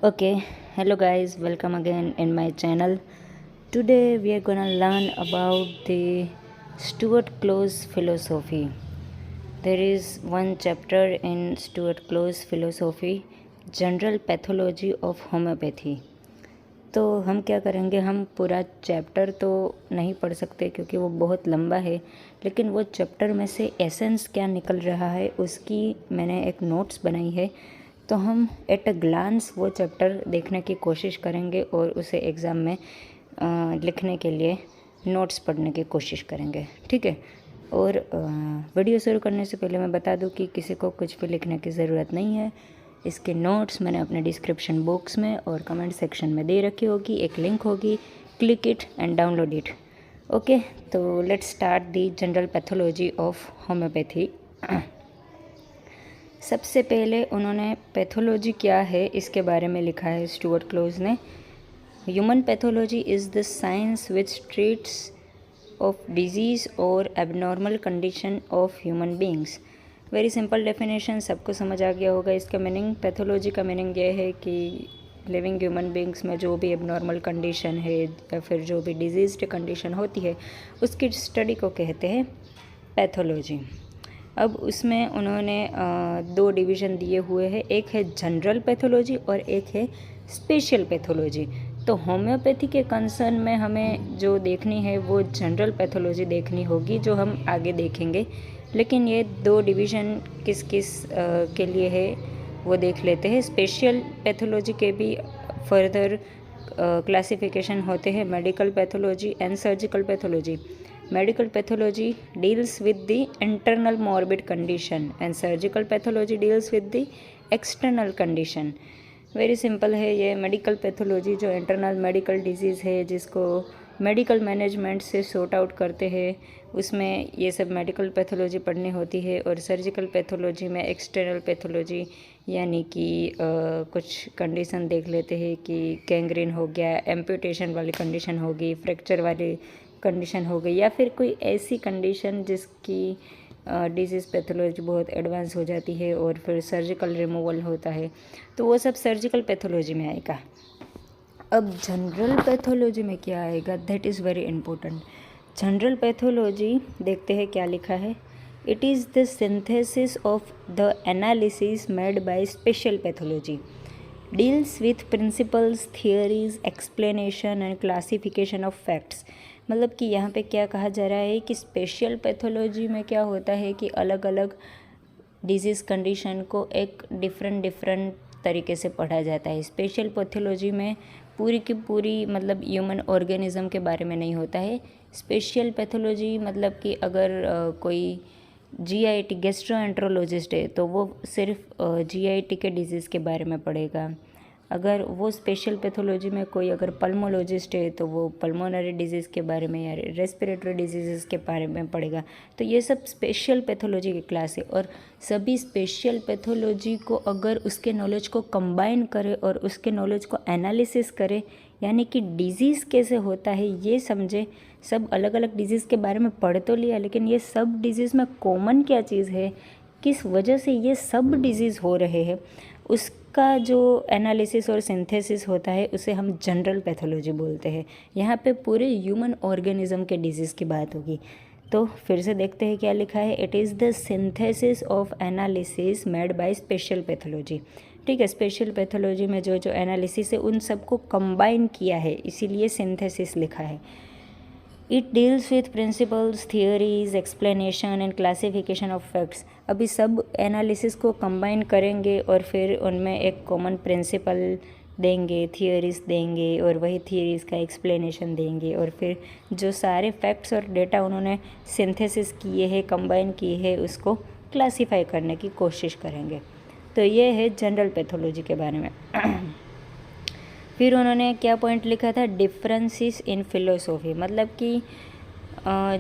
Okay, hello guys, welcome again in my channel. Today we are gonna learn about the Stuart Close philosophy. There is one chapter in Stuart Close philosophy, General Pathology of Homeopathy. तो हम क्या करेंगे, हम पूरा chapter तो नहीं पढ़ सकते क्योंकि वो बहुत लंबा है, लेकिन वो चैप्टर में से एसेंस क्या निकल रहा है उसकी मैंने एक नोट्स बनाई है। तो हम एट अ ग्लांस वो चैप्टर देखने की कोशिश करेंगे और उसे एग्ज़ाम में लिखने के लिए नोट्स पढ़ने की कोशिश करेंगे, ठीक है। और वीडियो शुरू करने से पहले मैं बता दूं कि किसी को कुछ भी लिखने की ज़रूरत नहीं है। इसके नोट्स मैंने अपने डिस्क्रिप्शन बॉक्स में और कमेंट सेक्शन में दे रखी होगी, एक लिंक होगी, click it and download it. Okay, तो let's start the general pathology of homoeopathy. सबसे पहले उन्होंने पैथोलॉजी क्या है इसके बारे में लिखा है स्टुअर्ट क्लोज ने। Human pathology is the science which treats of disease और abnormal condition of human beings. Very simple definition, सबको समझ आ गया होगा इसका मीनिंग। पैथोलॉजी का मीनिंग ये है कि लिविंग ह्यूमन बींग्स में जो भी एबनॉर्मल कंडीशन है या फिर जो भी डिजीज़्ड कंडीशन होती है उसकी स्टडी को कहते हैं पैथोलॉजी। अब उसमें उन्होंने दो डिवीज़न दिए हुए हैं, एक है जनरल पैथोलॉजी और एक है स्पेशल पैथोलॉजी। तो होम्योपैथी के कंसर्न में हमें जो देखनी है वो जनरल पैथोलॉजी देखनी होगी, जो हम आगे देखेंगे। लेकिन ये दो डिवीज़न किस किस के लिए है वो देख लेते हैं। स्पेशल पैथोलॉजी के भी फर्दर क्लासिफिकेशन होते हैं, medical pathology and surgical pathology. Medical pathology deals with the internal morbid condition and surgical pathology deals with the external condition. Very simple है ये मेडिकल पैथोलॉजी, जो इंटरनल मेडिकल डिजीज़ है जिसको medical management से sort out करते हैं, उसमें ये सब मेडिकल पैथोलॉजी पढ़नी होती है। और सर्जिकल पैथोलॉजी में एक्सटर्नल पैथोलॉजी यानी कि कुछ कंडीशन देख लेते हैं कि गैंग्रीन हो गया, एम्पुटेशन वाली कंडीशन होगी, फ्रैक्चर वाली कंडीशन हो गई, या फिर कोई ऐसी कंडीशन जिसकी डिजीज़ पैथोलॉजी बहुत एडवांस हो जाती है और फिर सर्जिकल रिमूवल होता है, तो वो सब सर्जिकल पैथोलॉजी में आएगा। अब जनरल पैथोलॉजी में क्या आएगा, that is very important. General pathology देखते हैं क्या लिखा है। It is the synthesis of the analysis made by special pathology, deals with principles, theories, explanation and classification of facts. मतलब कि यहाँ पे क्या कहा जा रहा है कि स्पेशल पैथोलॉजी में क्या होता है कि अलग अलग डिजीज़ कंडीशन को एक डिफरेंट तरीके से पढ़ा जाता है। स्पेशल पैथोलॉजी में पूरी की पूरी मतलब ह्यूमन ऑर्गेनिज्म के बारे में नहीं होता है। स्पेशल पैथोलॉजी मतलब कि अगर कोई जीआईटी गैस्ट्रोएंट्रोलॉजिस्ट है तो वो सिर्फ जीआईटी के डिजीज़ के बारे में पढ़ेगा। अगर वो स्पेशल पैथोलॉजी में कोई अगर पल्मोलॉजिस्ट है तो वो पल्मोनरी डिजीज़ के बारे में या रेस्पिरेटरी डिजीज़ के बारे में पढ़ेगा। तो ये सब स्पेशल पैथोलॉजी की क्लास है। और सभी स्पेशल पैथोलॉजी को अगर उसके नॉलेज को कंबाइन करे और उसके नॉलेज को एनालिसिस करे, यानी कि डिजीज़ कैसे होता है ये समझे। सब अलग अलग डिजीज़ के बारे में पढ़ तो लिया, लेकिन ये सब डिजीज़ में कॉमन क्या चीज़ है, किस वजह से ये सब डिजीज़ हो रहे हैं, उसका जो एनालिसिस और सिंथेसिस होता है उसे हम जनरल पैथोलॉजी बोलते हैं। यहाँ पे पूरे ह्यूमन ऑर्गेनिज्म के डिजीज़ की बात होगी। तो फिर से देखते हैं क्या लिखा है। It is the synthesis of analysis made by special pathology. ठीक है, स्पेशल पैथोलॉजी में जो जो एनालिसिस है उन सबको कंबाइन किया है, इसीलिए सिंथेसिस लिखा है। It deals with principles, theories, explanation and classification of facts. अभी सब एनालिसिस को कंबाइन करेंगे और फिर उनमें एक कॉमन प्रिंसिपल देंगे, थियोरीज देंगे और वही थियोरीज का एक्सप्लेनेशन देंगे, और फिर जो सारे फैक्ट्स और डेटा उन्होंने सिंथेसिस किए हैं, कंबाइन किए हैं, उसको क्लासीफाई करने की कोशिश करेंगे। तो ये है जनरल पैथोलॉजी के बारे में। फिर उन्होंने क्या पॉइंट लिखा था, डिफरेंसेस इन फिलोसॉफी। मतलब कि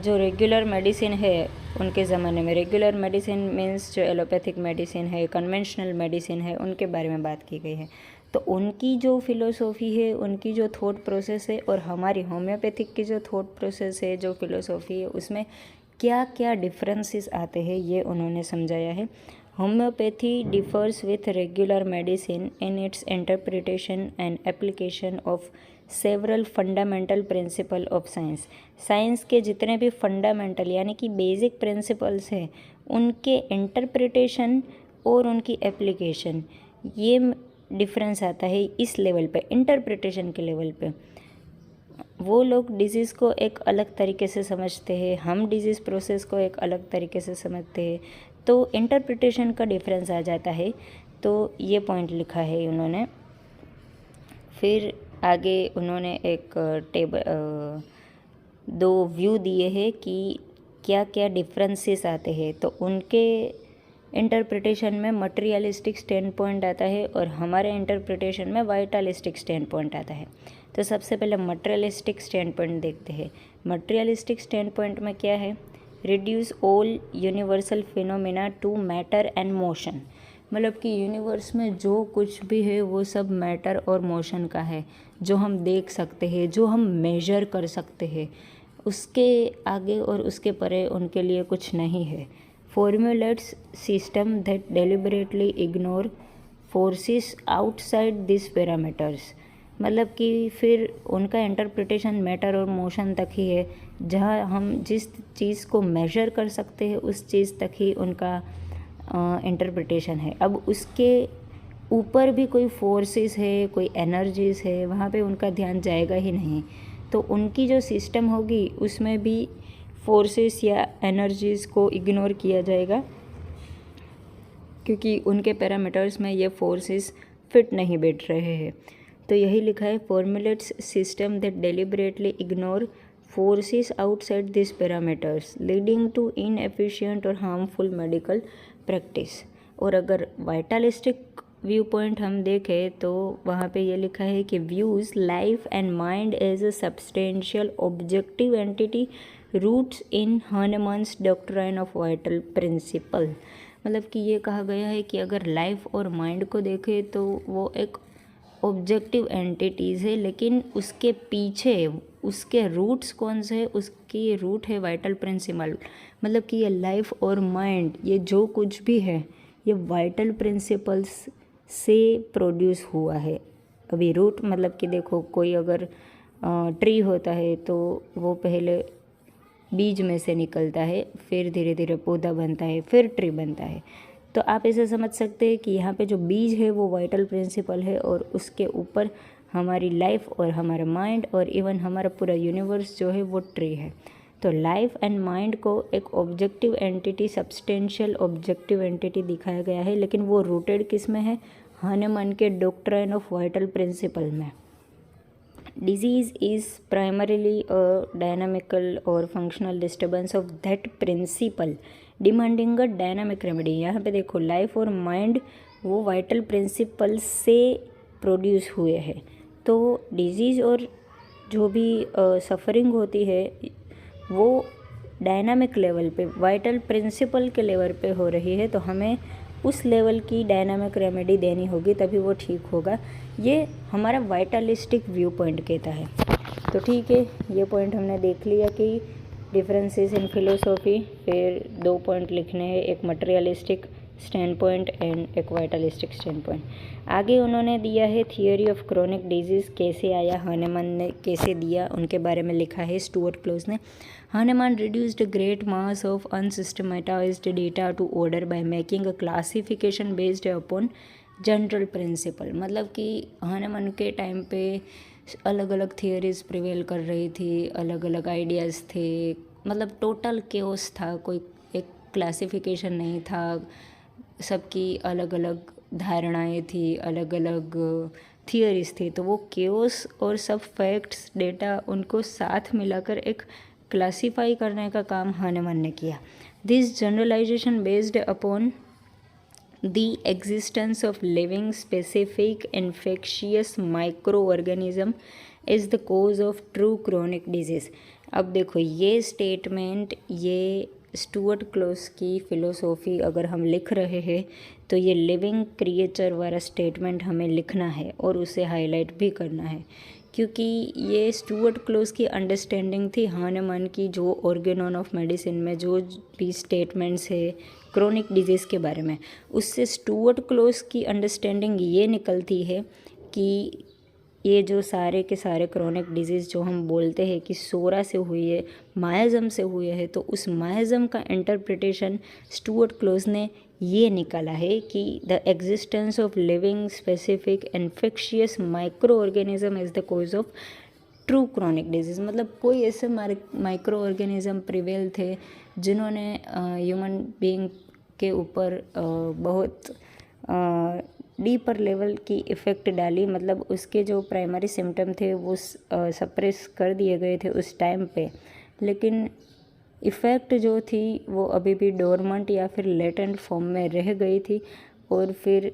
जो रेगुलर मेडिसिन है उनके ज़माने में, रेगुलर मेडिसिन मीन्स जो एलोपैथिक मेडिसिन है, कन्वेंशनल मेडिसिन है, उनके बारे में बात की गई है। तो उनकी जो फिलोसॉफी है, उनकी जो थॉट प्रोसेस है और हमारी होम्योपैथिक की जो थॉट प्रोसेस है, जो फिलोसॉफी है, उसमें क्या क्या डिफरेंसेस आते हैं ये उन्होंने समझाया है। Homeopathy differs with regular medicine in its interpretation and application of several fundamental principle of science. Science के जितने भी फंडामेंटल यानी कि बेसिक प्रिंसिपल्स हैं उनके इंटरप्रिटेशन और उनकी एप्लीकेशन, ये डिफरेंस आता है इस लेवल पे, इंटरप्रिटेशन के लेवल पे। वो लोग डिज़ीज़ को एक अलग तरीके से समझते हैं, हम डिज़ीज़ प्रोसेस को एक अलग तरीके से समझते हैं, तो इंटरप्रिटेशन का डिफरेंस आ जाता है। तो ये पॉइंट लिखा है उन्होंने। फिर आगे उन्होंने एक दो व्यू दिए हैं कि क्या क्या डिफरेंसेस आते हैं। तो उनके इंटरप्रिटेशन में मटेरियलिस्टिक स्टैंड पॉइंट आता है और हमारे इंटरप्रिटेशन में वाइटलिस्टिक स्टैंड पॉइंट आता है। तो सबसे पहले मटेरियलिस्टिक स्टैंड पॉइंट देखते हैं। मटेरियलिस्टिक स्टैंड पॉइंट में क्या है? Reduce all universal phenomena to matter and motion. मतलब कि यूनिवर्स में जो कुछ भी है वो सब मैटर और मोशन का है, जो हम देख सकते हैं, जो हम मेजर कर सकते हैं, उसके आगे और उसके परे उनके लिए कुछ नहीं है। Formulates system that deliberately ignore forces outside this parameters. मतलब कि फिर उनका इंटरप्रिटेशन मैटर और मोशन तक ही है, जहाँ हम जिस चीज़ को मेजर कर सकते हैं उस चीज़ तक ही उनका इंटरप्रिटेशन है। अब उसके ऊपर भी कोई फोर्सेस है, कोई एनर्जीज़ है, वहाँ पे उनका ध्यान जाएगा ही नहीं। तो उनकी जो सिस्टम होगी उसमें भी फोर्सेस या एनर्जीज़ को इग्नोर किया जाएगा, क्योंकि उनके पैरामीटर्स में ये फोर्सेस फिट नहीं बैठ रहे हैं। तो यही लिखा है, formulates system that deliberately ignore forces outside this parameters leading to inefficient और हार्मफुल मेडिकल प्रैक्टिस। और अगर वाइटलिस्टिक व्यू पॉइंट हम देखें तो वहाँ पे ये लिखा है कि views life and mind as a substantial objective entity roots in Hahnemann's doctrine of vital principle. मतलब कि ये कहा गया है कि अगर लाइफ और माइंड को देखें तो वो एक ऑब्जेक्टिव एंटिटीज़ है, लेकिन उसके पीछे उसके रूट्स कौन से है? उसकी रूट है वाइटल प्रिंसिपल। मतलब कि ये लाइफ और माइंड, ये जो कुछ भी है, ये वाइटल प्रिंसिपल्स से प्रोड्यूस हुआ है। अभी रूट मतलब कि देखो, कोई अगर ट्री होता है तो वो पहले बीज में से निकलता है, फिर धीरे धीरे पौधा बनता है, फिर ट्री बनता है। तो आप ऐसे समझ सकते हैं कि यहाँ पे जो बीज है वो वाइटल प्रिंसिपल है और उसके ऊपर हमारी लाइफ और हमारा माइंड और इवन हमारा पूरा यूनिवर्स जो है वो ट्री है। तो लाइफ एंड माइंड को एक objective entity, substantial objective entity दिखाया गया है, लेकिन वो रूटेड किस में है? हानेमन के डॉक्ट्राइन ऑफ वाइटल प्रिंसिपल में। Disease is primarily a dynamical or functional disturbance of that principle demanding a dynamic remedy। यहाँ पे देखो, लाइफ और माइंड वो वाइटल प्रिंसिपल से प्रोड्यूस हुए हैं। तो डिजीज़ और जो भी सफरिंग होती है वो डायनामिक लेवल पे, वाइटल प्रिंसिपल के लेवल पे हो रही है, तो हमें उस लेवल की डायनामिक रेमेडी देनी होगी, तभी वो ठीक होगा। ये हमारा वाइटलिस्टिक व्यू पॉइंट कहता है। तो ठीक है, ये पॉइंट हमने देख लिया कि डिफरेंसेस इन फिलोसॉफी। फिर 2 पॉइंट लिखने हैं, एक मटेरियलिस्टिक स्टैंड पॉइंट एंड एक वाइटलिस्टिक स्टैंड पॉइंट। आगे उन्होंने दिया है थियोरी ऑफ क्रोनिक डिजीज़, कैसे आया, हानेमन ने कैसे दिया, उनके बारे में लिखा है स्टुअर्ट क्लोज ने। Hahnemann reduced a great mass of unsystematized data to order by making a classification based upon general principle। मतलब कि हानेमन के टाइम पे अलग अलग थियरीज प्रिवेल कर रही थी, अलग अलग आइडियाज़ थे, मतलब टोटल केओस था, कोई एक क्लासिफिकेशन नहीं था, सबकी अलग अलग धारणाएं थी, अलग अलग थियरीज थी। तो वो केओस और सब फैक्ट्स, डेटा, उनको साथ मिलाकर एक क्लासीफाई करने का काम हानेमन ने किया। This generalisation based upon the existence of living specific infectious micro organism is the cause of true chronic disease. अब देखो, ये स्टेटमेंट, ये स्टुअर्ट क्लोज की फ़िलोसॉफ़ी अगर हम लिख रहे हैं तो ये लिविंग क्रिएचर वाला स्टेटमेंट हमें लिखना है और उसे हाईलाइट भी करना है, क्योंकि ये स्टुअर्ट क्लोज की अंडरस्टैंडिंग थी हानेमन की, जो ऑर्गेनॉन ऑफ मेडिसिन में जो भी स्टेटमेंट्स है, क्रोनिक डिजीज़ के बारे में। उससे स्टुअर्ट क्लॉस की अंडरस्टैंडिंग ये निकलती है कि ये जो सारे के सारे क्रोनिक डिजीज़ जो हम बोलते हैं कि सोरा से हुई है, मायाज़म से हुए हैं, तो उस मायाज़म का इंटरप्रिटेशन स्टुअर्ट क्लॉस ने ये निकाला है कि the existence of living specific infectious micro organism is the cause of true chronic disease. मतलब कोई ऐसे माइक्रो ऑर्गेनिज्म प्रिवेल थे जिन्होंने ह्यूमन बीइंग के ऊपर बहुत डीपर लेवल की इफ़ेक्ट डाली। मतलब उसके जो प्राइमरी सिम्टम थे वो सप्रेस कर दिए गए थे उस टाइम पे, लेकिन इफ़ेक्ट जो थी वो अभी भी डोरमेंट या फिर लेटेंट फॉर्म में रह गई थी, और फिर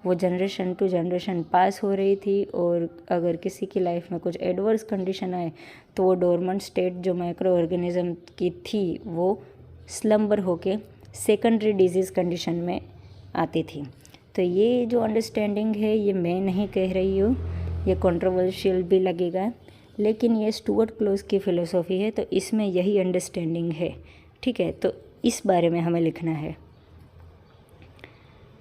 वो जनरेशन टू जनरेशन पास हो रही थी। और अगर किसी की लाइफ में कुछ एडवर्स कंडीशन आए तो वो डोरमेंट स्टेट जो माइक्रो ऑर्गेनिज्म की थी वो स्लम्बर होके सेकेंडरी डिजीज़ कंडीशन में आती थी। तो ये जो अंडरस्टैंडिंग है ये मैं नहीं कह रही हूँ, ये कंट्रोवर्शियल भी लगेगा, लेकिन ये स्टुअर्ट क्लॉस की फ़िलोसॉफ़ी है, तो इसमें यही अंडरस्टैंडिंग है। ठीक है, तो इस बारे में हमें लिखना है।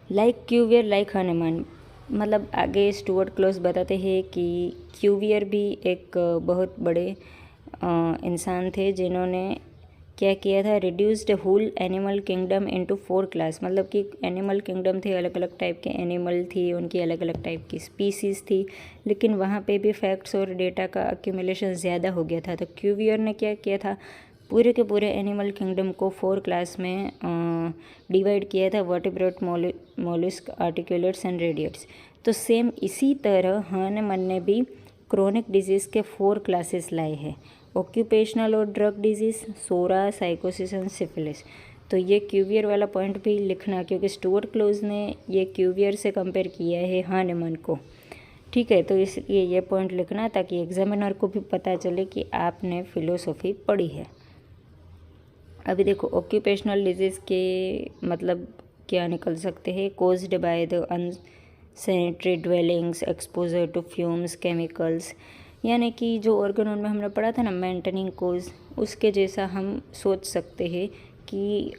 लाइक क्यूवियर लाइक हनुमान, मतलब आगे स्टुअर्ट क्लॉस बताते हैं कि क्यूवियर भी एक बहुत बड़े इंसान थे जिन्होंने क्या किया था, reduced whole animal kingdom into 4 class. मतलब कि एनिमल किंगडम थे, अलग अलग टाइप के एनिमल थी, उनकी अलग अलग टाइप की स्पीसीज़ थी, लेकिन वहाँ पे भी फैक्ट्स और डेटा का एक्यूमुलेशन ज़्यादा हो गया था। तो क्यूवियर ने क्या किया था, पूरे के पूरे एनिमल किंगडम को 4 क्लास में डिवाइड किया था, vertebrate, mollusc, articulates and radiates. तो सेम इसी तरह हानेमन ने भी क्रोनिक डिजीज़ के 4 क्लासेस लाए हैं, ऑक्यूपेशनल और drug disease, psora, sycosis and syphilis. तो ये क्यूवियर वाला पॉइंट भी लिखना, क्योंकि स्टुअर्ट क्लॉस ने ये क्यूवियर से कंपेयर किया है हानेमन को। ठीक है, तो इसलिए ये पॉइंट लिखना ताकि एग्जामिनर को भी पता चले कि आपने फ़िलोसॉफ़ी पढ़ी है। अभी देखो, ऑक्यूपेशनल डिजीज़ के मतलब क्या निकल सकते हैं, caused by the unsanitary dwellings, exposure to fumes, chemicals, यानी कि जो ऑर्गन में हमने पढ़ा था ना मेंटेनिंग कोज, उसके जैसा हम सोच सकते हैं कि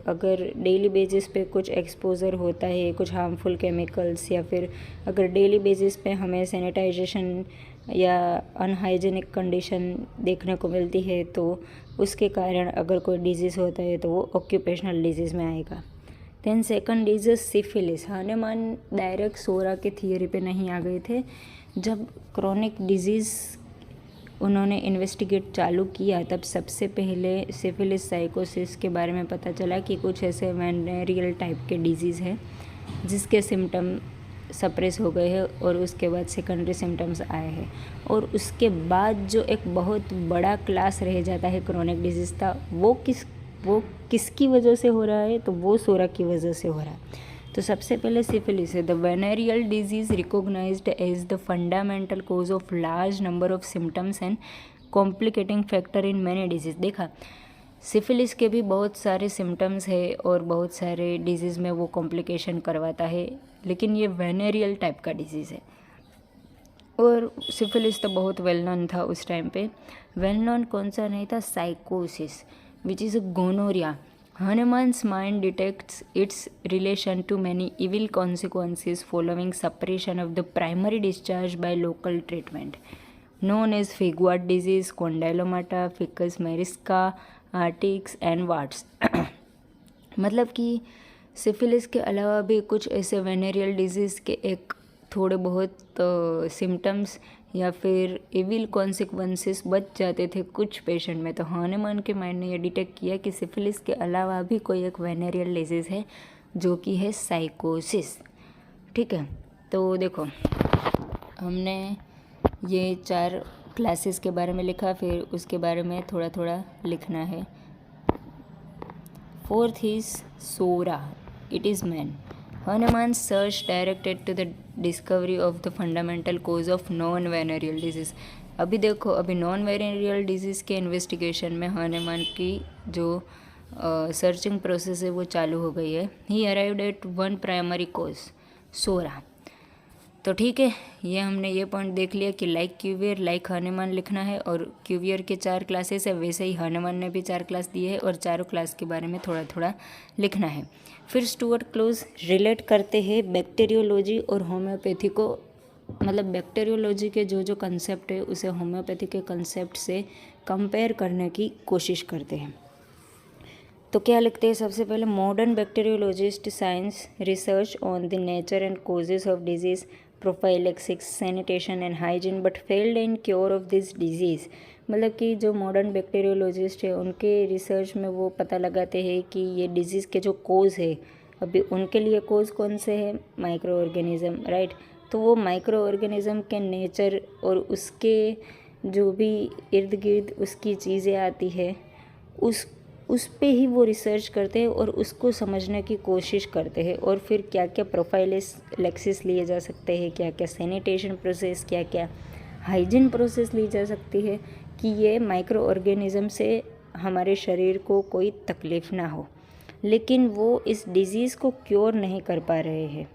अगर डेली बेसिस पे कुछ एक्सपोज़र होता है कुछ हार्मफुल केमिकल्स, या फिर अगर डेली बेसिस पे हमें सैनिटाइजेशन या अनहाइजेनिक कंडीशन देखने को मिलती है, तो उसके कारण अगर कोई डिजीज़ होता है तो वो ऑक्यूपेशनल डिजीज़ में आएगा। Then second disease syphilis. Hahnemann direct psora के थियरी पे नहीं आ गए थे। जब क्रोनिक डिजीज़ उन्होंने इन्वेस्टिगेट चालू किया तब सबसे पहले सिफिलिस, साइकोसिस के बारे में पता चला कि कुछ ऐसे वेनेरियल टाइप के डिजीज़ है जिसके सिम्टम सप्रेस हो गए हैं, और उसके बाद सेकेंडरी सिम्टम्स आए हैं। और उसके बाद जो एक बहुत बड़ा क्लास रह जाता है क्रोनिक डिजीज़ का, वो किसकी वजह से हो रहा है, तो वो सोरा की वजह से हो रहा है। तो सबसे पहले सिफिलिस है, the venereal disease recognised as the fundamental cause of large number of symptoms and complicating factor in many disease. देखा, सिफिलिस के भी बहुत सारे सिम्टम्स है और बहुत सारे डिजीज़ में वो कॉम्प्लिकेशन करवाता है, लेकिन ये वेनेरियल टाइप का डिजीज़ है। और सिफिलिस तो बहुत वेल नोन था उस टाइम पे। वेल नोन कौन सा नहीं था, sycosis, which is a gonorrhoea. Hanuman's mind detects its relation to many evil consequences following suppression of the primary discharge by local treatment, known as Figuart disease, Condylomata, Ficus merisca, Artix and Warts. मतलब कि syphilis के अलावा भी कुछ ऐसे venereal disease के एक थोड़े बहुत सिम्टम्स या फिर इविल कॉन्सिक्वेंसेस बच जाते थे कुछ पेशेंट में। तो हानेमान के माइंड ने ये डिटेक्ट किया कि सिफिलिस के अलावा भी कोई एक वेनेरियल डिजीज़ है जो कि है साइकोसिस। ठीक है, तो देखो हमने ये 4 क्लासेस के बारे में लिखा, फिर उसके बारे में थोड़ा थोड़ा लिखना है। 4th is Sora, it is man. Hanuman's search directed to the discovery of the fundamental cause of non-venereal disease. अभी देखो, अभी नॉन वेनेरियल डिजीज़ के इन्वेस्टिगेशन में हनुमान की जो सर्चिंग प्रोसेस है वो चालू हो गई है। He arrived at one primary cause, psora. तो ठीक है, ये हमने ये पॉइंट देख लिया कि लाइक क्यूवियर लाइक हनुमान लिखना है, और क्यूवियर के 4 क्लासेस है, वैसे ही हनुमान ने भी 4 क्लास दिए है और चारों क्लास के बारे में थोड़ा थोड़ा लिखना है। फिर स्टुअर्ट क्लोज रिलेट करते हैं बैक्टीरियोलॉजी और होम्योपैथी को, मतलब बैक्टीरियोलॉजी के जो कंसेप्ट है उसे होम्योपैथी के कंसेप्ट से कंपेयर करने की कोशिश करते हैं। तो क्या लिखते हैं सबसे पहले, modern bacteriologist science research on the nature and causes of disease, prophylaxis, sanitation and hygiene but failed in cure of this disease. मतलब कि जो मॉडर्न बैक्टीरियोलॉजिस्ट है उनके रिसर्च में वो पता लगाते हैं कि ये डिजीज़ के जो कोज है, अभी उनके लिए कोज कौन से है, माइक्रो ऑर्गेनिज़म, राइट। तो वो माइक्रो ऑर्गेनिज़म के नेचर और उसके जो भी इर्द गिर्द उसकी चीज़ें आती है उस पे ही वो रिसर्च करते हैं और उसको समझने की कोशिश करते हैं, और फिर क्या क्या प्रोफाइलेक्सिस लिए जा सकते हैं, क्या क्या सैनिटेशन प्रोसेस, क्या क्या हाइजीन प्रोसेस ली जा सकती है कि ये माइक्रो ऑर्गेनिज़म से हमारे शरीर को कोई तकलीफ़ ना हो। लेकिन वो इस डिज़ीज़ को क्योर नहीं कर पा रहे हैं,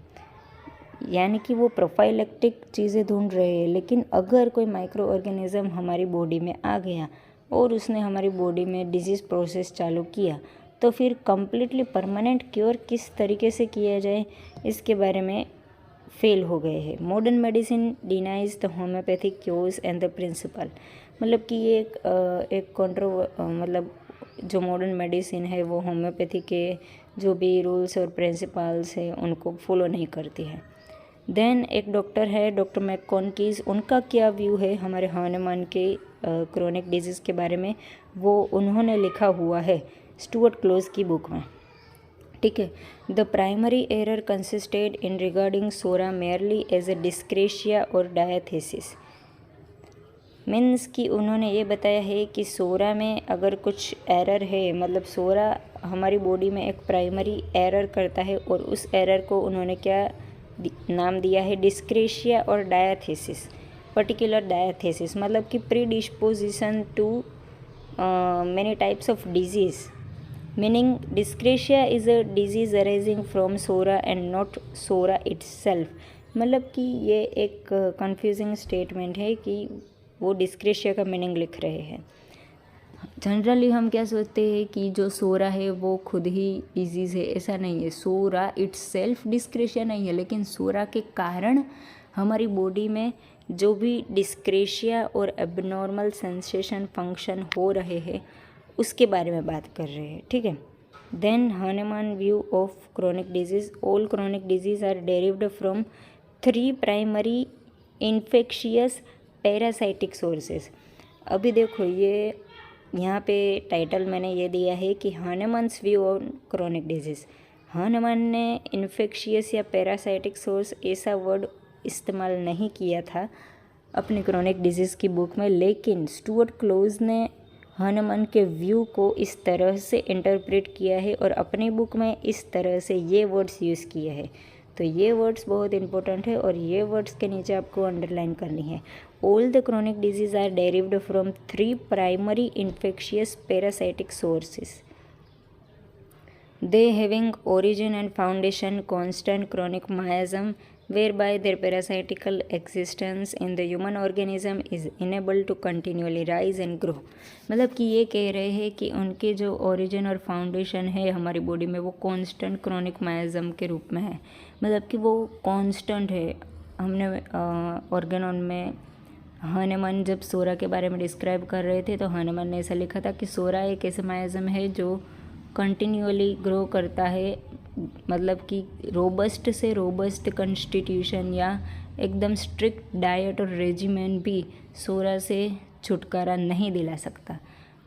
यानी कि वो प्रोफाइलेक्टिक चीज़ें ढूंढ रहे हैं। लेकिन अगर कोई माइक्रो ऑर्गेनिज़म हमारी बॉडी में आ गया और उसने हमारी बॉडी में डिजीज़ प्रोसेस चालू किया, तो फिर कम्प्लीटली परमानेंट क्योर किस तरीके से किया जाए इसके बारे में फेल हो गए हैं। Modern medicine denies the homeopathic cures and the principle. मतलब कि ये एक मतलब जो मॉडर्न मेडिसिन है वो होम्योपैथी के जो भी रूल्स और प्रिंसिपल्स हैं उनको फॉलो नहीं करती है। देन एक डॉक्टर है डॉक्टर मैककॉनकीज, उनका क्या व्यू है हमारे हनुमान के क्रोनिक डिजीज़ के बारे में, वो उन्होंने लिखा हुआ है स्टुअर्ट क्लोज की बुक में। ठीक है, the primary error consisted in regarding psora merely as a dyscrasia और डायथेसिस। मीन्स कि उन्होंने ये बताया है कि सोरा में अगर कुछ एरर है, मतलब सोरा हमारी बॉडी में एक प्राइमरी एरर करता है, और उस एरर को उन्होंने क्या नाम दिया है, डिस्क्रेशिया और डायथेसिस, पर्टिकुलर डायथेसिस, मतलब कि predisposition to many types of disease. Meaning dyscrasia is a disease arising from psora and not psora itself. मतलब कि ये एक कंफ्यूजिंग स्टेटमेंट है कि वो डिस्क्रेशिया का मीनिंग लिख रहे हैं। जनरली हम क्या सोचते हैं कि जो सोरा है वो खुद ही डिजीज़ है, ऐसा नहीं है। सोरा इट्सेल्फ डिस्क्रेशिया नहीं है, लेकिन सोरा के कारण हमारी बॉडी में जो भी डिस्क्रेशिया और एबनॉर्मल सेंसेशन फंक्शन हो रहे हैं उसके बारे में बात कर रहे हैं। ठीक है, then Hahnemann view of chronic disease. All chronic disease are derived from 3 primary infectious parasitic sources. अभी देखो ये यहाँ पे टाइटल मैंने ये दिया है कि Hahnemann's view on chronic disease. Hahnemann ने इन्फेक्शियस या पैरासाइटिक सोर्स ऐसा वर्ड इस्तेमाल नहीं किया था अपनी क्रोनिक डिजीज़ की बुक में, लेकिन स्टुअर्ट क्लोज ने हनुमान के व्यू को इस तरह से इंटरप्रेट किया है और अपनी बुक में इस तरह से ये वर्ड्स यूज़ किए हैं। तो ये वर्ड्स बहुत इंपॉर्टेंट है और ये वर्ड्स के नीचे आपको अंडरलाइन करनी है। All the chronic disease are derived from 3 primary infectious parasitic sources, they having origin and foundation constant chronic miasm whereby their parasitical existence in the human organism is enabled to continually rise and grow। मतलब कि ये कह रहे हैं कि उनके जो origin और फाउंडेशन है हमारी बॉडी में वो कांस्टेंट क्रोनिक मायाज़म के रूप में है। मतलब कि वो कांस्टेंट है। हमने ऑर्गेनॉन में हनुमान जब सोरा के बारे में डिस्क्राइब कर रहे थे तो हनुमान ने ऐसा लिखा था कि सोरा एक ऐसा मायाज़म है जो कंटिन्यूअली ग्रो करता है, मतलब कि रोबस्ट से रोबस्ट कॉन्स्टिट्यूशन या एकदम स्ट्रिक्ट डाइट और रेजिमेंट भी सोरा से छुटकारा नहीं दिला सकता।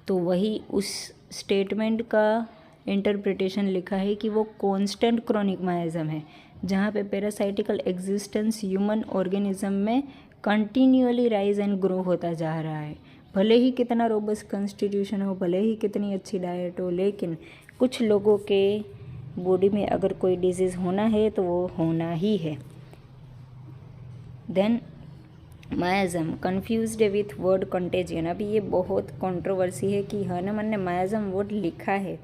तो वही उस स्टेटमेंट का इंटरप्रिटेशन लिखा है कि वो कांस्टेंट क्रोनिक मायाज़म है जहाँ पे पैरासाइटिकल एग्जिस्टेंस ह्यूमन ऑर्गेनिज्म में कंटिन्यूअली राइज एंड ग्रो होता जा रहा है। भले ही कितना रोबस्ट कॉन्स्टिट्यूशन हो, भले ही कितनी अच्छी डाइट हो, लेकिन कुछ लोगों के बॉडी में अगर कोई डिजीज़ होना है तो वो होना ही है। Then miasm confused with word contagion. अभी ये बहुत कंट्रोवर्सी है कि हनुमान ने मायाज़म वर्ड लिखा है,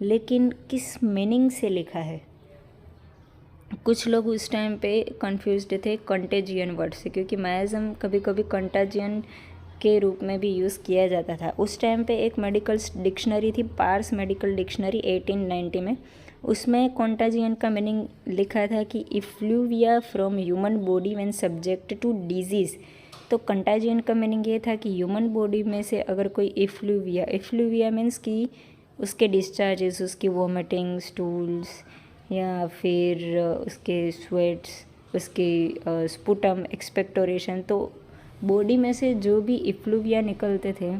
लेकिन किस मीनिंग से लिखा है। कुछ लोग उस टाइम पे कंफ्यूज्ड थे कंटेजियन वर्ड से, क्योंकि मायाज़म कभी कभी कंटाजियन के रूप में भी यूज़ किया जाता था। उस टाइम पे एक मेडिकल डिक्शनरी थी, पार्स मेडिकल डिक्शनरी 1890 में, उसमें कंटाजियन का मीनिंग लिखा था कि effluvia from human body when subject to disease. तो कंटाजियन का मीनिंग ये था कि ह्यूमन बॉडी में से अगर कोई इफ्लूविया मीन्स कि उसके डिस्चार्जेस, उसकी वोमिटिंग, स्टूल्स, या फिर उसके स्वेट्स, उसके स्पुटम, एक्सपेक्टोरेशन, तो बॉडी में से जो भी इफ्लूविया निकलते थे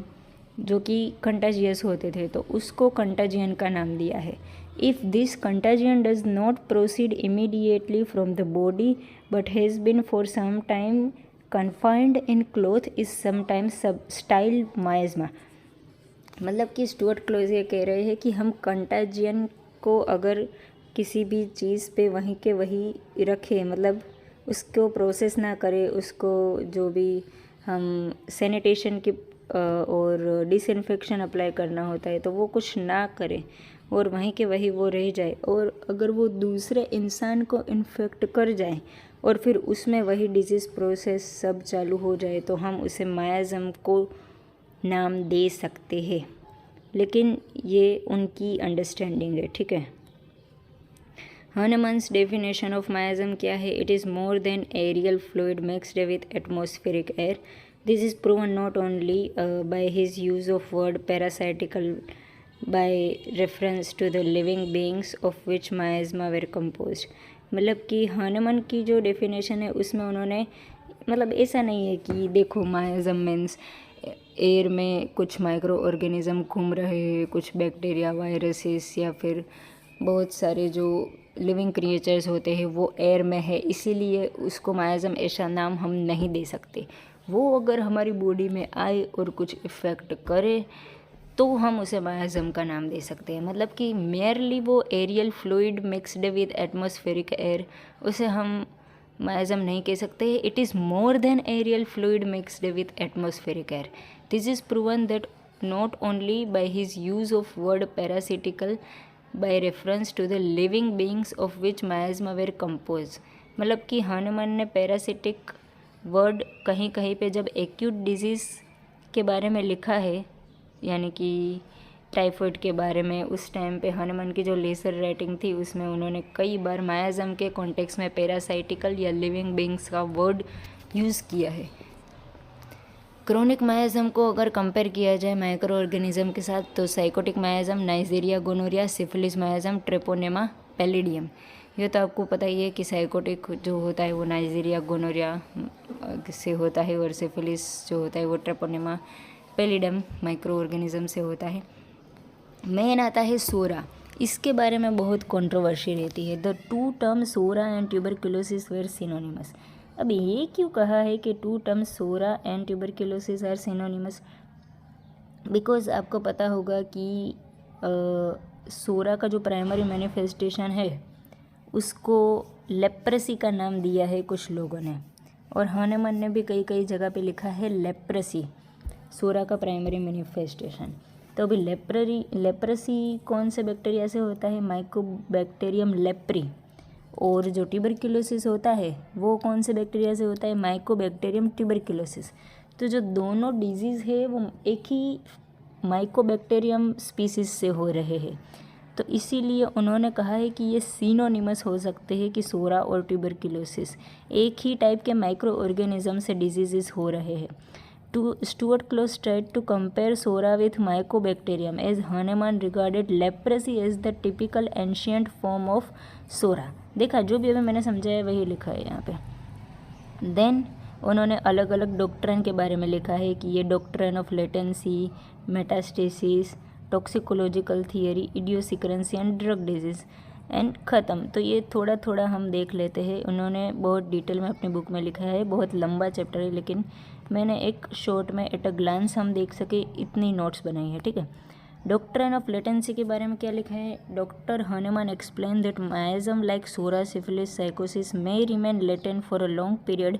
जो कि कंटाजियस होते थे, तो उसको कंटाजियन का नाम दिया है। If this contagion does not proceed immediately from the body but has been for some time confined in cloth is sometimes sub style miasma. मतलब कि स्टुअर्ट क्लॉज ये कह रहे हैं कि हम कंटाजियन को अगर किसी भी चीज़ पे वहीं के वहीं रखें, मतलब उसको प्रोसेस ना करें, उसको जो भी हम सैनिटेशन की और डिसइंफेक्शन अप्लाई करना होता है तो वो कुछ ना करें और वहीं के वहीं वो रह जाए, और अगर वो दूसरे इंसान को इन्फेक्ट कर जाए और फिर उसमें वही डिजीज़ प्रोसेस सब चालू हो जाए तो हम उसे मायाज़म को नाम दे सकते हैं। लेकिन ये उनकी अंडरस्टैंडिंग है, ठीक है। हॉनेमन्स डेफिनेशन ऑफ मायाज़म क्या है? It is more than aerial fluid mixed with atmospheric air. This is proven not only by his use of word parasitical by reference to the living beings of which miasma were composed। मतलब कि हानेमन की जो definition है उसमें उन्होंने, मतलब ऐसा नहीं है कि देखो मायाज़म मीन्स एयर में कुछ माइक्रो ऑर्गेनिज़म घूम रहे हैं, कुछ बैक्टीरिया, वायरसेस या फिर बहुत सारे जो लिविंग क्रिएचर्स होते हैं वो एयर में है, इसीलिए उसको मायाज़म ऐसा नाम हम नहीं दे सकते। वो अगर हमारी बॉडी में आए और कुछ इफ़ेक्ट करे तो हम उसे मायाज़म का नाम दे सकते हैं। मतलब कि मेयरली वो aerial fluid mixed with atmospheric air, उसे हम मायाज़म नहीं कह सकते। It is more than aerial fluid mixed with atmospheric air. This is proven that not only by his use of word parasitical by reference to the living beings of which miasma were compose. मतलब कि हानेमन ने parasitic word कहीं कहीं पे जब acute disease के बारे में लिखा है, यानी कि टाइफाइड के बारे में, उस टाइम पे हानेमन की जो लेसर राइटिंग थी उसमें उन्होंने कई बार मायाज़म के कॉन्टेक्स्ट में पैरासाइटिकल या लिविंग बींग्स का वर्ड यूज़ किया है। क्रोनिक मायाज़म को अगर कंपेयर किया जाए माइक्रो ऑर्गेनिज्म के साथ तो sycotic miasm, Neisseria gonorrhoea, syphilis miasm, Treponema pallidum. ये तो आपको पता ही है कि साइकोटिक जो होता है वो नाइजीरिया गोनोरिया से होता है और सिफिलिस जो होता है वो ट्रेपोनेमा पैलिडम माइक्रो ऑर्गेनिज्म से होता है। मेन आता है सोरा। इसके बारे में बहुत कंट्रोवर्सी रहती है। The two term psora and tuberculosis were synonymous. अब ये क्यों कहा है कि two term psora and tuberculosis are synonymous? Because आपको पता होगा कि सोरा का जो प्राइमरी मैनिफेस्टेशन है उसको लेप्रेसी का नाम दिया है कुछ लोगों ने, और हानेमन ने भी कई कई जगह पे लिखा है लेप्रेसी सोरा का प्राइमरी मैनिफेस्टेशन। तो अभी लेप्रेसी कौन से बैक्टीरिया से होता है? Mycobacterium leprae. और जो ट्यूबरक्लोसिस होता है वो कौन से बैक्टीरिया से होता है? Mycobacterium tuberculosis. तो जो दोनों डिजीज़ है वो एक ही माइकोबैक्टीरियम स्पीसीज से हो रहे हैं, तो इसीलिए उन्होंने कहा है कि ये सिनोनिमस हो सकते हैं कि सोरा और ट्यूबरक्लोसिस एक ही टाइप के माइक्रो ऑर्गेनिज्म से डिजीज़ हो रहे हैं। Stuart Close tried to compare Sora with Mycobacterium as Hahnemann regarded leprosy as the typical ancient form of Sora। देखा, जो भी अभी मैंने समझाया वही लिखा है यहाँ पे। देन उन्होंने अलग अलग डॉक्ट्रिन के बारे में लिखा है कि ये doctrine of latency, metastasis, toxicological theory, idiosyncrasy and drug disease and ख़त्म। तो ये थोड़ा थोड़ा हम देख लेते हैं। उन्होंने बहुत डिटेल में अपनी बुक में लिखा है, बहुत लंबा चैप्टर है, लेकिन मैंने एक शॉर्ट में एट अ ग्लांस हम देख सके इतनी नोट्स बनाई है, ठीक है। डॉक्ट्रिन ऑफ लेटेंसी के बारे में क्या लिखा है? Doctor Hahnemann explain that miasm like psora, syphilis, sycosis may remain latent for a long period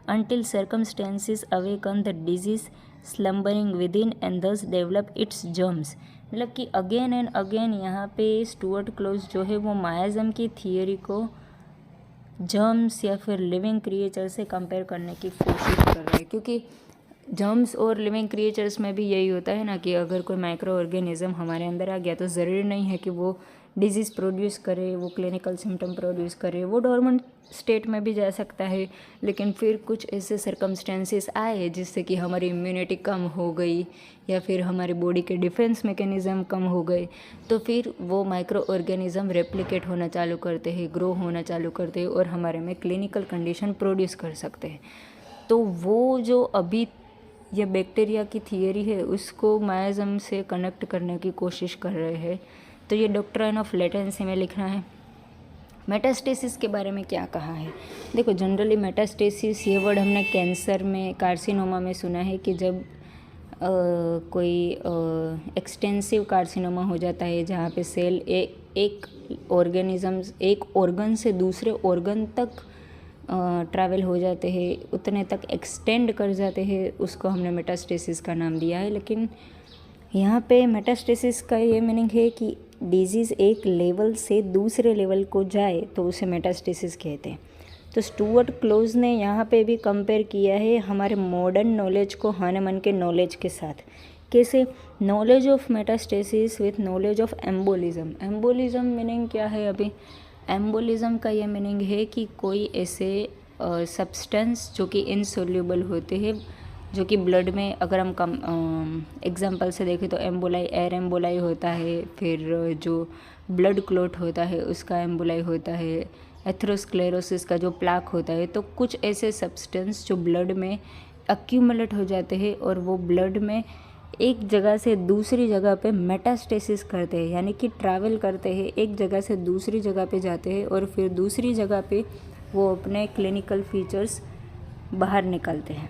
until circumstances awaken the disease slumbering within and thus develop its germs। मतलब कि again and again यहाँ पे Stuart close जो है वो मायाज़म की theory को germs या फिर लिविंग क्रिएचर से कंपेयर करने की कोशिश कर रहे हैं, क्योंकि जर्म्स और लिविंग क्रिएचर्स में भी यही होता है ना कि अगर कोई माइक्रो ऑर्गेनिज्म हमारे अंदर आ गया तो ज़रूरी नहीं है कि वो डिजीज़ प्रोड्यूस करे, वो क्लिनिकल सिम्टम प्रोड्यूस करे, वो डोर्मेंट स्टेट में भी जा सकता है। लेकिन फिर कुछ ऐसे सर्कमस्टेंसेस आए जिससे कि हमारी इम्यूनिटी कम हो गई या फिर हमारी बॉडी के डिफेंस मैकेनिज़्म कम हो गए, तो फिर वो माइक्रो ऑर्गेनिज्म रेप्लिकेट होना चालू करते हैं, ग्रो होना चालू करते हैं और हमारे में क्लिनिकल कंडीशन प्रोड्यूस कर सकते हैं। तो वो जो अभी ये बैक्टीरिया की थियरी है उसको मायाज़म से कनेक्ट करने की कोशिश कर रहे हैं। तो ये डॉक्ट्राइन ऑफ लेटेंसी में लिखना है। मेटास्टेसिस के बारे में क्या कहा है? देखो, जनरली मेटास्टेसिस ये वर्ड हमने कैंसर में, कार्सिनोमा में सुना है कि जब कोई एक्सटेंसिव कार्सिनोमा हो जाता है जहाँ पे सेल एक ऑर्गेनिज़म्स एक ऑर्गन से दूसरे ऑर्गन तक ट्रैवल हो जाते हैं, उतने तक एक्सटेंड कर जाते हैं, उसको हमने मेटास्टेसिस का नाम दिया है। लेकिन यहाँ पे मेटास्टेसिस का ये मीनिंग है कि डिजीज़ एक लेवल से दूसरे लेवल को जाए तो उसे मेटास्टेसिस कहते हैं। तो स्टुअर्ट क्लोज ने यहाँ पे भी कंपेयर किया है हमारे मॉडर्न नॉलेज को हानेमन के नॉलेज के साथ। कैसे? Knowledge of metastasis with knowledge of embolism. Embolism meaning क्या है? अभी एम्बोलिज्म का ये मीनिंग है कि कोई ऐसे सब्सटेंस जो कि इनसोल्यूबल होते हैं, जो कि ब्लड में, अगर हम कम एग्जांपल से देखें तो एम्बोलाई, एयर एम्बोलाई होता है, फिर जो ब्लड क्लॉट होता है उसका एम्बोलाई होता है, एथेरोस्क्लेरोसिस का जो प्लाक होता है। तो कुछ ऐसे सब्सटेंस जो ब्लड में अक्यूमुलेट हो जाते हैं और वो ब्लड में एक जगह से दूसरी जगह पे मेटास्टेसिस करते हैं, यानी कि ट्रैवल करते हैं, एक जगह से दूसरी जगह पे जाते हैं और फिर दूसरी जगह पे वो अपने क्लिनिकल फीचर्स बाहर निकालते हैं।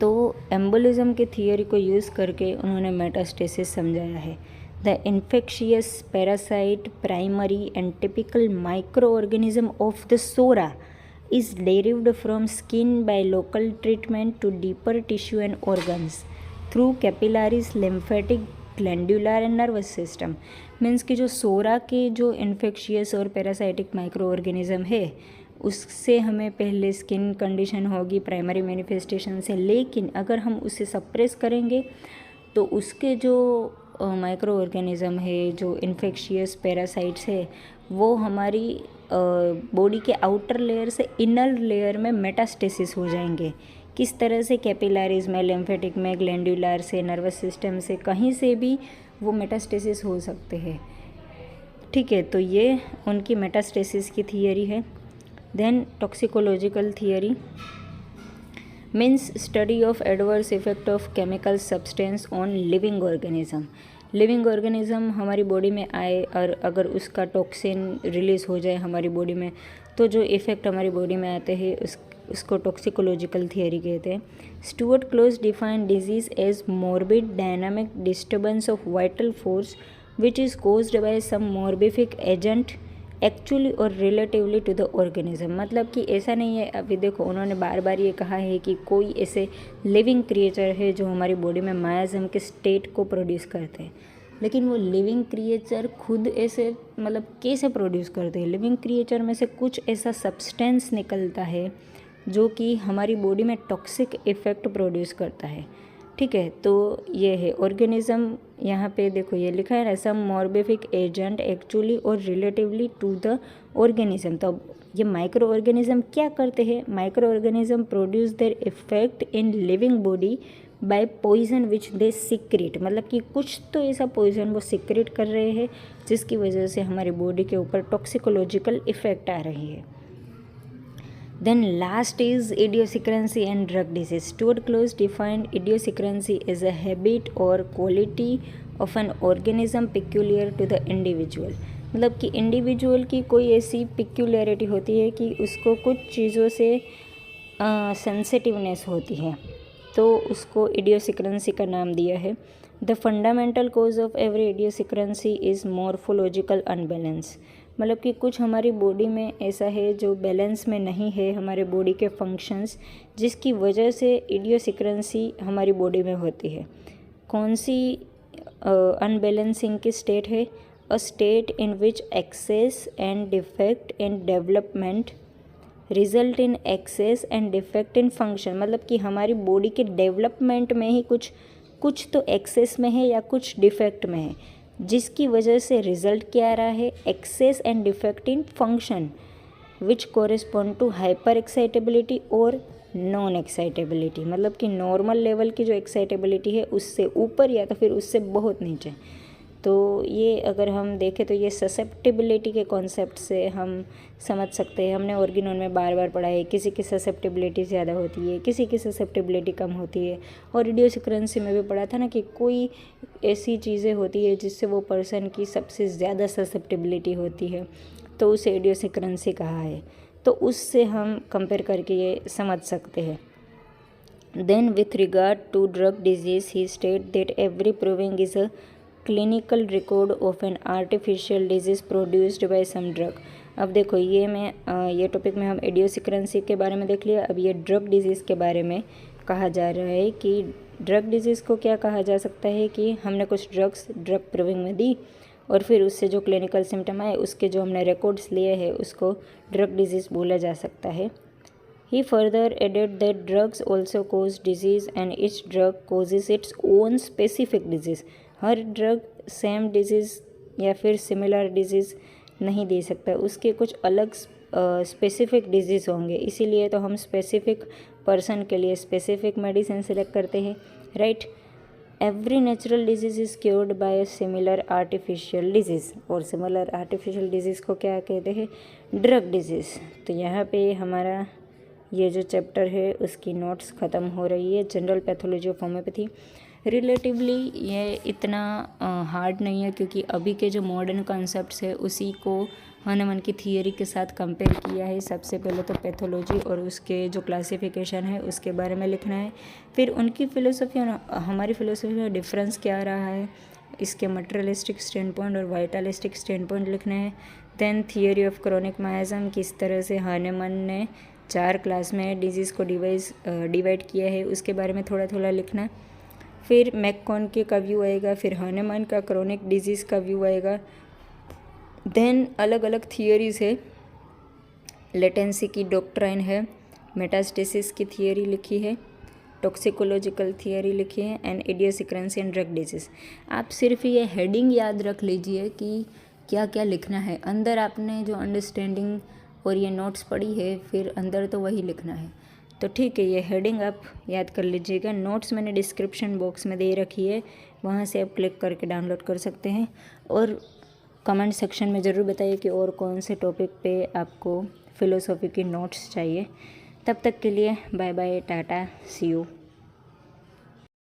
तो एम्बोलिज्म के थियोरी को यूज़ करके उन्होंने मेटास्टेसिस समझाया है। The infectious parasite primary and typical micro organism of the psora is derived from skin by local treatment to deeper tissue and organs through capillaries, lymphatic, glandular and nervous system। Means कि जो सोरा के जो infectious और parasitic micro organism है उससे हमें पहले skin condition होगी प्राइमरी मैनिफेस्टेशन से, लेकिन अगर हम उसे सप्रेस करेंगे तो उसके जो माइक्रो ऑर्गेनिज्म है, जो इन्फेक्शियस पैरासाइट्स है, वो हमारी बॉडी के आउटर लेयर से इनर लेयर में मेटास्टेसिस हो जाएंगे। किस तरह से? कैपिलरीज में, लिम्फेटिक में, ग्लैंडुलर से, नर्वस सिस्टम से, कहीं से भी वो मेटास्टेसिस हो सकते हैं। ठीक है, तो ये उनकी मेटास्टेसिस की थियरी है। Then toxicological theory means study of adverse effect of chemical substance on living organism. Living organism हमारी बॉडी में आए और अगर उसका टॉक्सिन रिलीज़ हो जाए हमारी बॉडी में, तो जो इफ़ेक्ट हमारी बॉडी में आते हैं उसको टॉक्सिकोलॉजिकल थियरी कहते हैं। Stuart Close define disease as morbid dynamic disturbance of vital force which is caused by some morbific agent actually और रिलेटिवली टू द ऑर्गेनिज्म। मतलब कि ऐसा नहीं है, अभी देखो उन्होंने बार बार ये कहा है कि कोई ऐसे लिविंग क्रिएचर है जो हमारी बॉडी में मायाज़म के स्टेट को प्रोड्यूस करते हैं, लेकिन वो लिविंग क्रिएचर खुद ऐसे मतलब कैसे प्रोड्यूस करते हैं? लिविंग क्रिएचर में से कुछ ऐसा सब्सटेंस निकलता है जो कि हमारी बॉडी में टॉक्सिक इफ़ेक्ट प्रोड्यूस करता है। ठीक है, तो ये है ऑर्गेनिज्म। यहाँ पे देखो ये लिखा है सम मोर्बिफिक एजेंट एक्चुअली और रिलेटिवली टू द ऑर्गेनिज्म। तो अब ये माइक्रो ऑर्गेनिज्म क्या करते हैं? Micro organism produce their effect in living body by poison which they secrete. मतलब कि कुछ तो ऐसा पॉइजन वो सीक्रेट कर रहे हैं जिसकी वजह से हमारी बॉडी के ऊपर टॉक्सिकोलॉजिकल इफेक्ट आ रही है। Then last is idiosyncrasy and drug disease. Stuart Close defined idiosyncrasy as a habit or quality of an organism peculiar to the individual। मतलब कि इंडिविजुअल की कोई ऐसी पिक्यूलरिटी होती है कि उसको कुछ चीज़ों से सेंसिटिवनेस होती है, तो उसको इडियोसिक्रेंसी का नाम दिया है। The fundamental cause of every idiosyncrasy is morphological unbalance. मतलब कि कुछ हमारी बॉडी में ऐसा है जो बैलेंस में नहीं है, हमारे बॉडी के फंक्शंस, जिसकी वजह से इडियोसिक्रेंसी हमारी बॉडी में होती है। कौन सी अनबैलेंसिंग की स्टेट है? A state in which excess and defect in development result in excess and defect in function, मतलब कि हमारी बॉडी के डेवलपमेंट में ही कुछ तो एक्सेस में है या कुछ डिफेक्ट में है, जिसकी वजह से रिजल्ट क्या आ रहा है, excess and defect in function which correspond to hyper excitability और नॉन एक्साइटेबिलिटी, मतलब कि नॉर्मल लेवल की जो एक्साइटेबिलिटी है उससे ऊपर या तो फिर उससे बहुत नीचे। तो ये अगर हम देखें तो ये ससेप्टिबिलिटी के कॉन्सेप्ट से हम समझ सकते हैं। हमने ऑर्गेनोन में बार बार पढ़ा है, किसी की ससेप्टिबिलिटी ज़्यादा होती है, किसी की ससेप्टिबिलिटी कम होती है, और इडियोसिक्रेंसी में भी पढ़ा था ना कि कोई ऐसी चीज़ें होती है जिससे वो पर्सन की सबसे ज़्यादा ससेप्टिबिलिटी होती है, तो उसे इडियोसिक्रेंसी कहा है। तो उससे हम कंपेयर करके ये समझ सकते हैं। Then with regard to drug disease, he stated that every proving is a clinical record of an artificial disease produced by some drug। अब देखो ये टॉपिक में हम इडियोसिक्रेंसी के बारे में देख लिया। अब ये ड्रग डिजीज़ के बारे में कहा जा रहा है कि ड्रग डिजीज़ को क्या कहा जा सकता है कि हमने कुछ ड्रग प्रूविंग में दी और फिर उससे जो क्लिनिकल सिम्टम आए उसके जो हमने रिकॉर्ड्स लिए हैं उसको ड्रग डिजीज़ बोला जा सकता है। He further added that drugs also cause disease and each drug causes its own specific disease। Her drug same disease या फिर सिमिलर डिजीज़ नहीं दे सकता, उसके कुछ अलग स्पेसिफिक डिजीज़ होंगे, इसीलिए तो हम स्पेसिफिक पर्सन के लिए स्पेसिफिक मेडिसिन सेलेक्ट करते हैं, right. Every natural disease is cured by similar artificial disease, और सिमिलर आर्टिफिशियल डिजीज़ को क्या कहते हैं, ड्रग डिजीज़। तो यहाँ पे हमारा ये जो चैप्टर है उसकी नोट्स ख़त्म हो रही है। General pathology of homeopathy relatively ये इतना हार्ड नहीं है, क्योंकि अभी के जो मॉडर्न कॉन्सेप्ट्स है उसी को हॉनेमन की थियरी के साथ कंपेयर किया है। सबसे पहले तो पैथोलॉजी और उसके जो क्लासिफिकेशन है उसके बारे में लिखना है, फिर उनकी फ़िलोसफी और हमारी फ़िलोसफी में डिफरेंस क्या रहा है, इसके मटेरियलिस्टिक स्टैंड पॉइंट और वाइटलिस्टिक स्टैंड पॉइंट लिखना है। देन थियरी ऑफ क्रोनिक मायाज़म, किस तरह से हॉनेमन ने 4 क्लास में डिजीज़ को डिवाइड किया है उसके बारे में थोड़ा थोड़ा लिखना। फिर मैककॉनके का व्यू आएगा, फिर हॉनेमन का क्रोनिक डिजीज़ का व्यू आएगा। देन अलग अलग थियरीज़ है, लेटेंसी की डॉक्ट्राइन है, मेटास्टेसिस की थियरी लिखी है, टॉक्सिकोलॉजिकल थियरी लिखी है, एंड इडियोसिक्रेंसी एंड ड्रग डिजीज़। आप सिर्फ ये हेडिंग याद रख लीजिए कि क्या क्या लिखना है, अंदर आपने जो अंडरस्टैंडिंग और ये नोट्स पढ़ी है फिर अंदर तो वही लिखना है। तो ठीक है, ये हेडिंग आप याद कर लीजिएगा। नोट्स मैंने डिस्क्रिप्शन बॉक्स में दे रखी है, वहाँ से आप क्लिक करके डाउनलोड कर सकते हैं, और कमेंट सेक्शन में ज़रूर बताइए कि और कौन से टॉपिक पे आपको फ़िलोसॉफी की नोट्स चाहिए। तब तक के लिए bye bye, tata, see you.